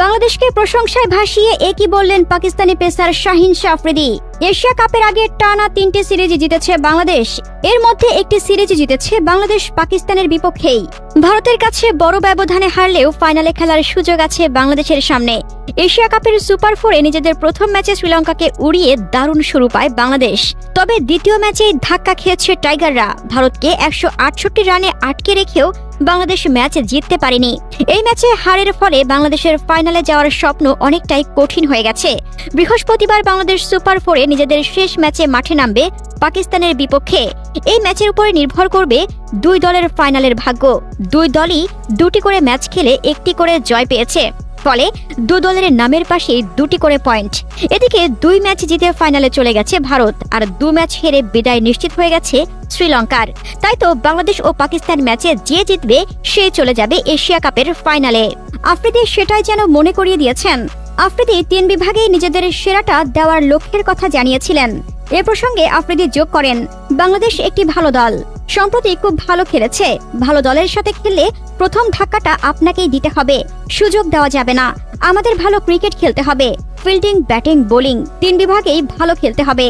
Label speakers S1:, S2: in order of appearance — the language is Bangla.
S1: বাংলাদেশকে প্রশংসায় ভাসিয়ে একই বললেন পাকিস্তানি পেসার শাহিন শাহ আফ্রিদি। এশিয়া কাপের আগে টানা 3টি সিরিজ জিতেছে বাংলাদেশ। এর মধ্যে একটি সিরিজ জিতেছে বাংলাদেশ পাকিস্তানের বিপক্ষেই। ভারতের কাছে বড় ব্যবধানে হারলেও ফাইনালে খেলার সুযোগ আছে বাংলাদেশের সামনে। এশিয়া কাপের সুপার 4-এ নিজেদের প্রথম ম্যাচে শ্রীলঙ্কাকে উড়িয়ে দারুণ শুরু পায় বাংলাদেশ। তবে দ্বিতীয় ম্যাচেই ধাক্কা খেয়েছে টাইগাররা। ভারতকে 168 রানে আটকে রেখেও বাংলাদেশ ম্যাচ জিততে পারেনি। এই ম্যাচে হারের ফলে বাংলাদেশের ফাইনালে যাওয়ার স্বপ্ন অনেকটাই কঠিন হয়ে গেছে। বৃহস্পতিবার বাংলাদেশ সুপার 4-এ নিজেদের শেষ ম্যাচে মাঠে নামবে পাকিস্তানের বিপক্ষে। এই ম্যাচের উপরে নির্ভর করবে দুই দলের ফাইনালের ভাগ্য। দুই দলই 2টি করে ম্যাচ খেলে 1টি করে জয় পেয়েছে। ফলে দু দলের নামের পাশে 2টি করে পয়েন্ট। এদিকে 2 ম্যাচ জিতে ফাইনালে চলে গেছে ভারত, আর 2 ম্যাচ হেরে বিদায় নিশ্চিত হয়ে গেছে শ্রীলঙ্কার। তাই তো বাংলাদেশ ও পাকিস্তান ম্যাচে যে জিতবে সে চলে যাবে এশিয়া কাপের ফাইনালে। আফ্রিদি সেটাই যেন মনে করিয়ে দিয়েছেন। আফ্রিদি 3 বিভাগেই নিজেদের সেরাটা দেওয়ার লক্ষ্যের কথা জানিয়েছিলেন। এ প্রসঙ্গে আফ্রিদি যোগ করেন, বাংলাদেশ একটি ভালো দল, সম্প্রতি খুব ভালো খেলেছে। ভালো দলের সাথে খেললে প্রথম ধাক্কাটা আপনাকেই দিতে হবে, সুযোগ দেওয়া যাবে না। আমাদের ভালো ক্রিকেট খেলতে হবে, ফিল্ডিং, ব্যাটিং, বোলিং 3 বিভাগেই ভালো খেলতে হবে।